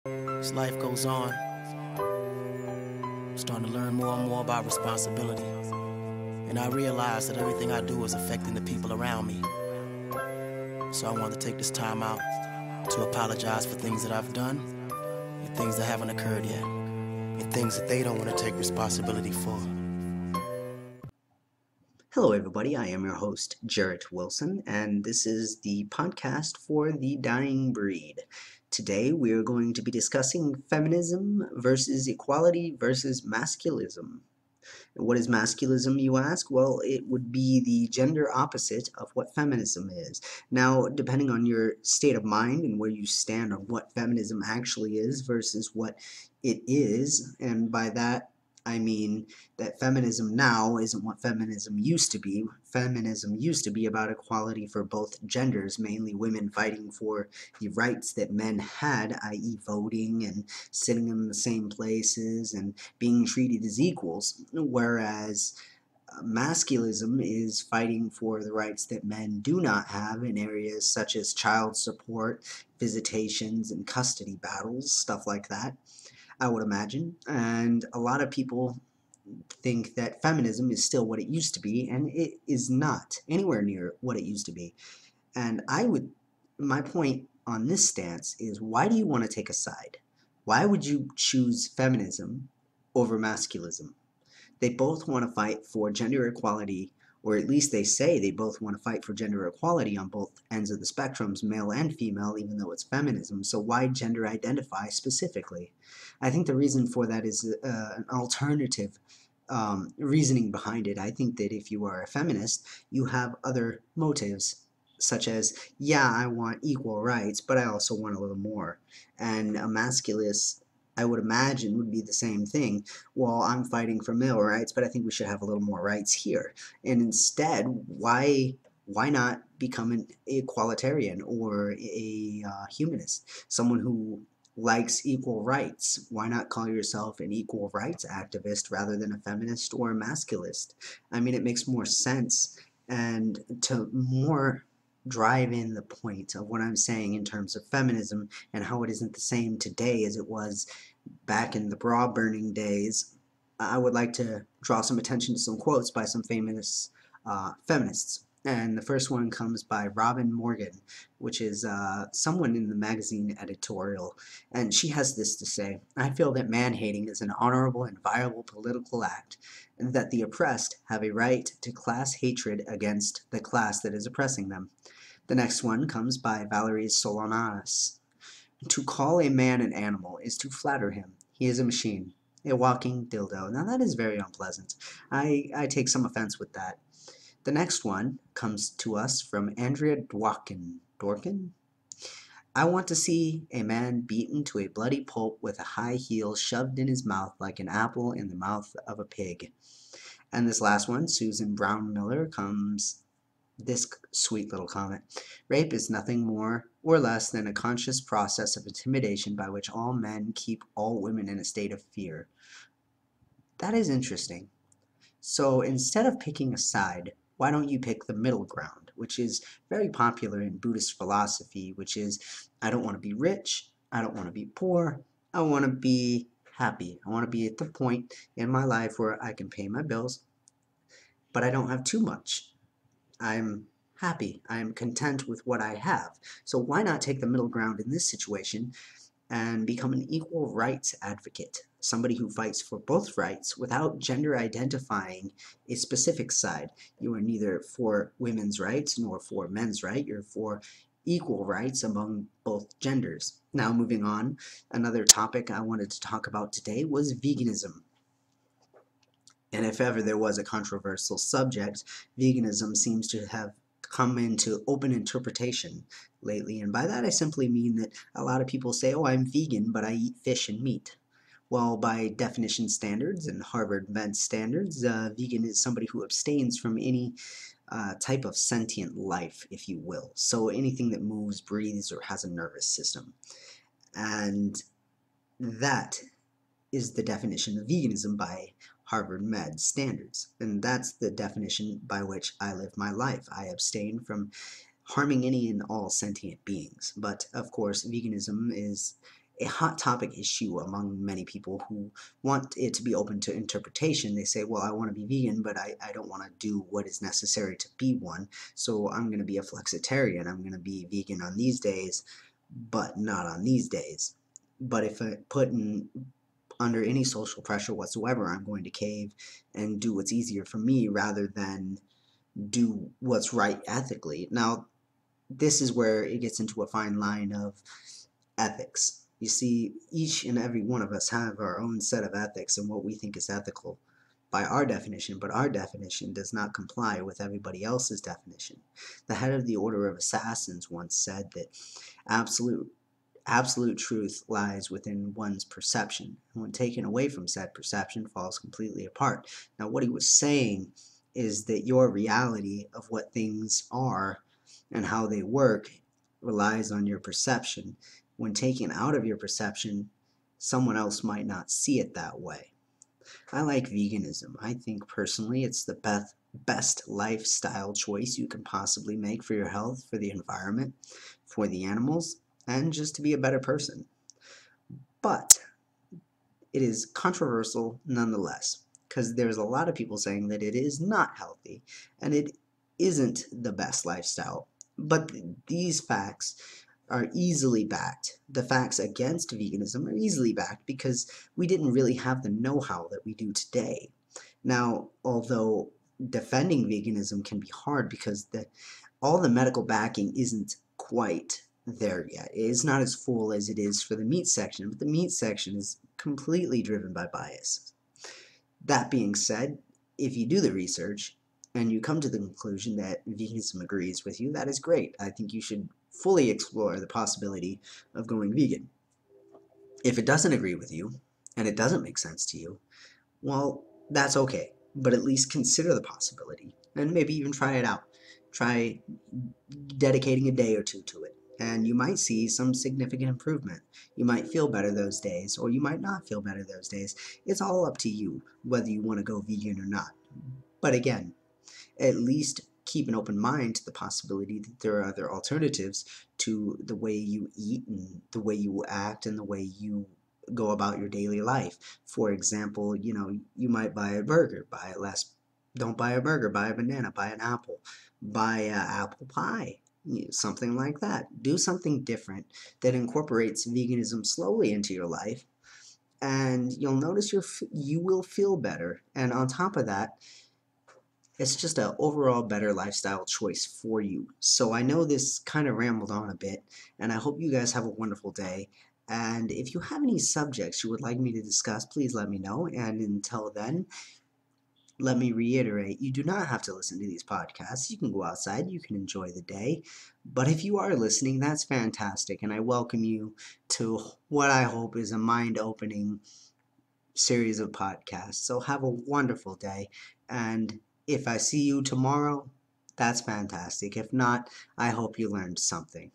As life goes on, I'm starting to learn more and more about responsibility. And I realize that everything I do is affecting the people around me. So I want to take this time out to apologize for things that I've done and things that haven't occurred yet, and things that they don't want to take responsibility for. Hello, everybody. I am your host, Jarrett Wilson, and this is the podcast for the dying breed. Today, we are going to be discussing feminism versus equality versus masculism. What is masculism, you ask? Well, it would be the gender opposite of what feminism is. Now, depending on your state of mind and where you stand on what feminism actually is versus what it is, and by that I mean that feminism now isn't what feminism used to be. Feminism used to be about equality for both genders, mainly women fighting for the rights that men had, i.e. voting and sitting in the same places and being treated as equals, whereas masculism is fighting for the rights that men do not have in areas such as child support, visitations, and custody battles, stuff like that, I would imagine. And a lot of people think that feminism is still what it used to be, and it is not anywhere near what it used to be. And my point on this stance is, why do you want to take a side? Why would you choose feminism over masculism? They both want to fight for gender equality, or at least they say they both want to fight for gender equality on both ends of the spectrums, male and female, even though it's feminism. So why gender identify specifically? I think the reason for that is an alternative reasoning behind it. I think that if you are a feminist, you have other motives, such as, yeah, I want equal rights, but I also want a little more. And a masculist, I would imagine, would be the same thing. Well, I'm fighting for male rights, but I think we should have a little more rights here. And instead, why not become an equalitarian or a humanist, someone who likes equal rights? Why not call yourself an equal rights activist rather than a feminist or a masculist? I mean, it makes more sense, and to more drive in the point of what I'm saying in terms of feminism and how it isn't the same today as it was back in the bra burning days, I would like to draw some attention to some quotes by some famous feminists. And the first one comes by Robin Morgan, which is someone in the magazine editorial. And she has this to say: I feel that man-hating is an honorable and viable political act, and that the oppressed have a right to class hatred against the class that is oppressing them. The next one comes by Valerie Solanas. To call a man an animal is to flatter him. He is a machine, a walking dildo. Now that is very unpleasant. I take some offense with that. The next one comes to us from Andrea Dworkin. Dworkin? I want to see a man beaten to a bloody pulp with a high heel shoved in his mouth like an apple in the mouth of a pig. And this last one, Susan Brown Miller, comes this sweet little comment. Rape is nothing more or less than a conscious process of intimidation by which all men keep all women in a state of fear. That is interesting. So instead of picking a side, why don't you pick the middle ground, which is very popular in Buddhist philosophy, which is, I don't want to be rich, I don't want to be poor, I want to be happy. I want to be at the point in my life where I can pay my bills, but I don't have too much. I'm happy. I'm content with what I have. So why not take the middle ground in this situation and become an equal rights advocate? Somebody who fights for both rights without gender identifying a specific side. You are neither for women's rights nor for men's right. You're for equal rights among both genders. Now moving on, another topic I wanted to talk about today was veganism. And if ever there was a controversial subject, veganism seems to have come into open interpretation lately. And by that I simply mean that a lot of people say, oh, I'm vegan, but I eat fish and meat. Well, by definition standards and Harvard Med standards, vegan is somebody who abstains from any type of sentient life, if you will. So anything that moves, breathes, or has a nervous system. And that is the definition of veganism by Harvard Med standards. And that's the definition by which I live my life. I abstain from harming any and all sentient beings. But of course, veganism is a hot topic issue among many people who want it to be open to interpretation. They say, well, I want to be vegan, but I don't want to do what is necessary to be one, so I'm going to be a flexitarian. I'm going to be vegan on these days, but not on these days. But if I put in under any social pressure whatsoever, I'm going to cave and do what's easier for me rather than do what's right ethically. Now, this is where it gets into a fine line of ethics. You see, each and every one of us have our own set of ethics and what we think is ethical by our definition, but our definition does not comply with everybody else's definition. The head of the Order of Assassins once said that absolute truth lies within one's perception, and when taken away from said perception, falls completely apart. Now, what he was saying is that your reality of what things are and how they work relies on your perception. When taken out of your perception, someone else might not see it that way. I like veganism. I think personally it's the best lifestyle choice you can possibly make for your health, for the environment, for the animals, and just to be a better person. But it is controversial nonetheless, because there's a lot of people saying that it is not healthy and it isn't the best lifestyle. But these facts are easily backed. The facts against veganism are easily backed because we didn't really have the know-how that we do today. Now, although defending veganism can be hard because all the medical backing isn't quite there yet. It is not as full as it is for the meat section, but the meat section is completely driven by bias. That being said, if you do the research and you come to the conclusion that veganism agrees with you, that is great. I think you should fully explore the possibility of going vegan. If it doesn't agree with you and it doesn't make sense to you, well, that's okay, but at least consider the possibility and maybe even try it out. Try dedicating a day or two to it, and you might see some significant improvement. You might feel better those days, or you might not feel better those days. It's all up to you whether you want to go vegan or not. But again, at least keep an open mind to the possibility that there are other alternatives to the way you eat and the way you act and the way you go about your daily life. For example, you might buy a burger, buy it less. Don't buy a burger, buy a banana, buy an apple, buy an apple pie, something like that. Do something different that incorporates veganism slowly into your life, and you'll notice you will feel better. And on top of that, it's just an overall better lifestyle choice for you. So I know this kind of rambled on a bit, and I hope you guys have a wonderful day. And if you have any subjects you would like me to discuss, please let me know. And until then, let me reiterate, you do not have to listen to these podcasts. You can go outside, you can enjoy the day. But if you are listening, that's fantastic, and I welcome you to what I hope is a mind-opening series of podcasts. So have a wonderful day, and if I see you tomorrow, that's fantastic. If not, I hope you learned something.